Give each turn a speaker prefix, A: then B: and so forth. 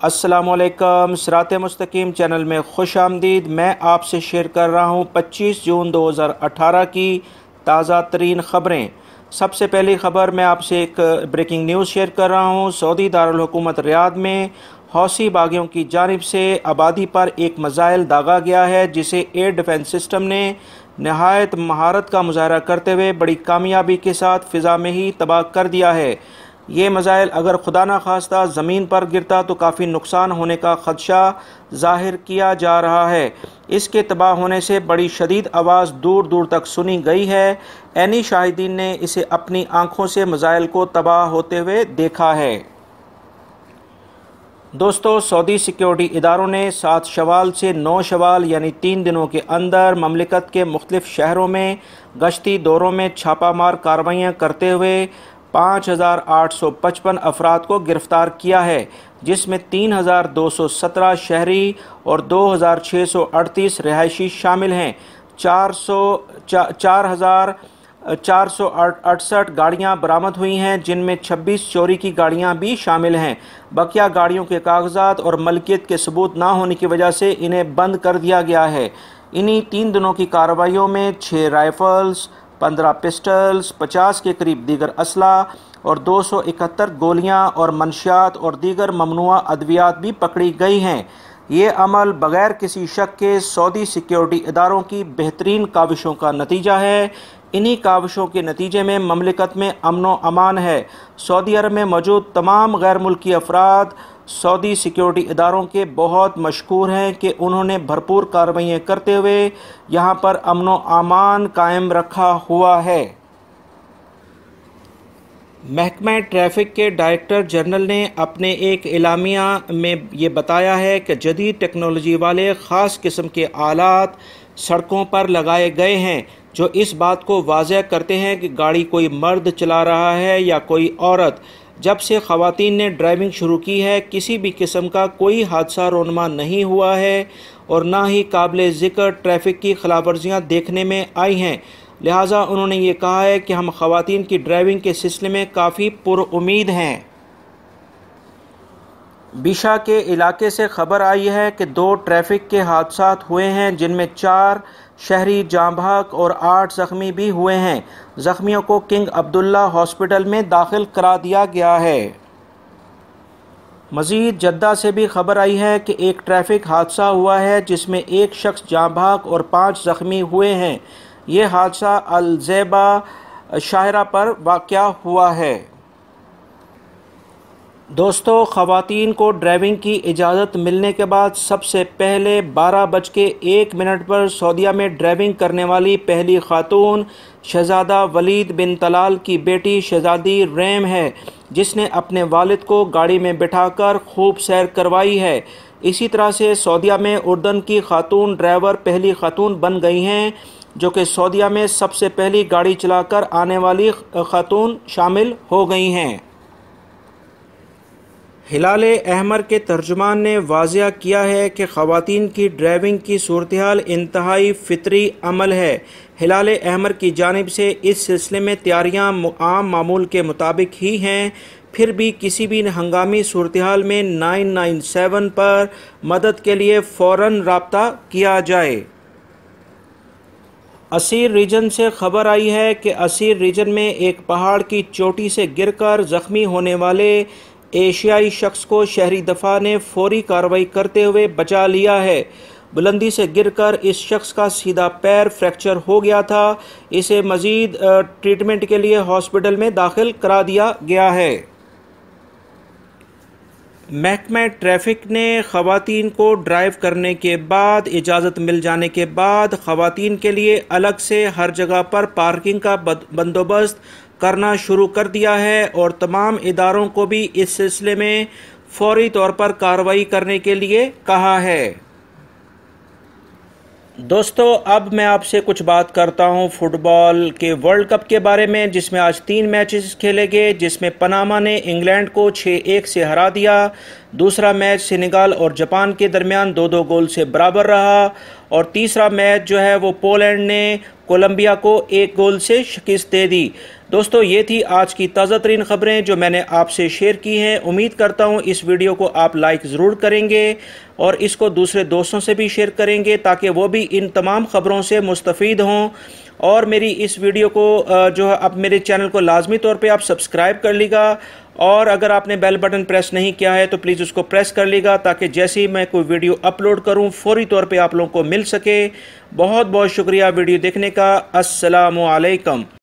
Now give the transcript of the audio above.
A: अस्सलामुअलैकुम। सिरात मुस्तकीम चैनल में खुश आमदीद। मैं आपसे शेयर कर रहा हूँ 25 जून 2018 की ताज़ा तरीन ख़बरें। सबसे पहली ख़बर मैं आपसे एक ब्रेकिंग न्यूज़ शेयर कर रहा हूँ। सऊदी दारुल हुकूमत रियाद में हौसी बागियों की जानिब से आबादी पर एक मिसाइल दागा गया है, जिसे एयर डिफेंस सिस्टम ने नहायत महारत का मुजाहरा करते हुए बड़ी कामयाबी के साथ फ़िज़ा में ही तबाह कर दिया है। ये मिसाइल अगर खुदा न खास्ता ज़मीन पर गिरता तो काफ़ी नुकसान होने का ख़दशा ज़ाहिर किया जा रहा है। इसके तबाह होने से बड़ी शदीद आवाज़ दूर दूर तक सुनी गई है। ऐनी शाहिदीन ने इसे अपनी आंखों से मिसाइल को तबाह होते हुए देखा है। दोस्तों, सऊदी सिक्योरिटी इदारों ने 7 शवाल से 9 शवाल यानी 3 दिनों के अंदर ममलिकत के मुख्तलिफ शहरों में गश्ती दौरों में छापामार कार्रवाइयाँ करते हुए 5,855 अफराद को गिरफ़्तार किया है, जिसमें 3,217 शहरी और 2,638 रिहायशी शामिल हैं। 4,468 गाड़ियाँ बरामद हुई हैं, जिनमें 26 चोरी की गाड़ियाँ भी शामिल हैं। बकिया गाड़ियों के कागजात और मलकियत के सबूत ना होने की वजह से इन्हें बंद कर दिया गया है। इन्हीं 3 दिनों की कार्रवाइयों में 6 राइफ़ल्स, 15 पिस्टल्स, 50 के करीब दीगर असला और 271 गोलियां और मंशियात और दीगर ममनुआ अद्वियात भी पकड़ी गई हैं। ये अमल बग़ैर किसी शक के सऊदी सिक्योरिटी इदारों की बेहतरीन काविशों का नतीजा है। इन्हीं काविशों के नतीजे में ममलिकत में अमन व अमान है। सऊदी अरब में मौजूद तमाम गैर मुल्की अफराद सऊदी सिक्योरिटी इदारों के बहुत मशकूर हैं कि उन्होंने भरपूर कार्रवाइयाँ करते हुए यहाँ पर अमन व अमान कायम रखा हुआ है। महकमा ट्रैफिक के डायरेक्टर जनरल ने अपने एक एलामिया में ये बताया है कि जदीद टेक्नोलॉजी वाले ख़ास किस्म के आलात सड़कों पर लगाए गए हैं, जो इस बात को वाज़ह करते हैं कि गाड़ी कोई मर्द चला रहा है या कोई औरत। जब से ख़वातीन ने ड्राइविंग शुरू की है, किसी भी किस्म का कोई हादसा रोनमा नहीं हुआ है और ना ही काबिल ज़िक्र ट्रैफिक की खिलाफवर्जियाँ देखने में आई हैं। लिहाजा उन्होंने ये कहा है कि हम ख़वातीन की ड्राइविंग के सिलसिले में काफ़ी पुरउम्मीद हैं। बिशा के इलाके से खबर आई है कि 2 ट्रैफिक के हादसात हुए हैं, जिनमें 4 शहरी जाँ बहक और 8 ज़ख्मी भी हुए हैं। ज़ख्मियों को किंग अब्दुल्ला हॉस्पिटल में दाखिल करा दिया गया है। मज़ीद जद्दा से भी खबर आई है कि एक ट्रैफिक हादसा हुआ है, जिसमें एक शख्स जाँ बहक और 5 ज़ख्मी हुए हैं। ये हादसा अल-ज़ैबा शाहरा पर वाक़या हुआ है। दोस्तों, ख़वातीन को ड्राइविंग की इजाज़त मिलने के बाद सबसे पहले 12:01 पर सऊदीया में ड्राइविंग करने वाली पहली खातून शहज़ादा वलीद बिन तलाल की बेटी शहज़ादी रैम है, जिसने अपने वालिद को गाड़ी में बिठाकर खूब सैर करवाई है। इसी तरह से सऊदीया में उर्दन की खातून ड्राइवर पहली खातून बन गई हैं, जो कि सऊदीया में सबसे पहली गाड़ी चलाकर आने वाली खातून शामिल हो गई हैं। हिलाल अहमर के तर्जुमान ने वाज़िया किया है कि ख़वातीन की ड्राइविंग की सूरत-ए-हाल इंतहाई फ़ितरी अमल है। हिलाल अहमर की जानिब से इस सिलसिले में तैयारियाँ आम मामूल के मुताबिक ही हैं। फिर भी किसी भी हंगामी सूरत-ए-हाल में 997 पर मदद के लिए फ़ौरन राब्ता किया जाए। असीर रीजन से खबर आई है कि असीर रीजन में एक पहाड़ की चोटी से गिरकर ज़ख्मी होने वाले एशियाई शख्स को शहरी दफा ने फौरी कार्रवाई करते हुए बचा लिया है। बुलंदी से गिरकर इस शख्स का सीधा पैर फ्रैक्चर हो गया था। इसे मज़ीद ट्रीटमेंट के लिए हॉस्पिटल में दाखिल करा दिया गया है। महकमा ट्रैफिक ने ख़वातीन को ड्राइव करने के बाद इजाज़त मिल जाने के बाद ख़वातीन के लिए अलग से हर जगह पर पार्किंग का बंदोबस्त करना शुरू कर दिया है और तमाम इदारों को भी इस सिलसिले में फौरी तौर पर कार्रवाई करने के लिए कहा है। दोस्तों, अब मैं आपसे कुछ बात करता हूं फुटबॉल के वर्ल्ड कप के बारे में, जिसमें आज 3 मैचेस खेले गए, जिसमें पनामा ने इंग्लैंड को 6-1 से हरा दिया, दूसरा मैच सेनेगाल और जापान के दरमियान 2-2 गोल से बराबर रहा। और तीसरा मैच जो है वो पोलैंड ने कोलंबिया को 1 गोल से शिकस्त दे दी। दोस्तों, ये थी आज की ताज़ा तरीन ख़बरें जो मैंने आपसे शेयर की हैं। उम्मीद करता हूँ इस वीडियो को आप लाइक ज़रूर करेंगे और इसको दूसरे दोस्तों से भी शेयर करेंगे ताकि वो भी इन तमाम ख़बरों से मुस्तफ़ीद हों। और मेरी इस वीडियो को जो है अब मेरे चैनल को लाजमी तौर पे आप सब्सक्राइब कर लीजिएगा और अगर आपने बेल बटन प्रेस नहीं किया है तो प्लीज़ उसको प्रेस कर लीजिएगा ताकि जैसे ही मैं कोई वीडियो अपलोड करूं फौरी तौर पे आप लोगों को मिल सके। बहुत बहुत शुक्रिया वीडियो देखने का। अस्सलामु अलैकुम।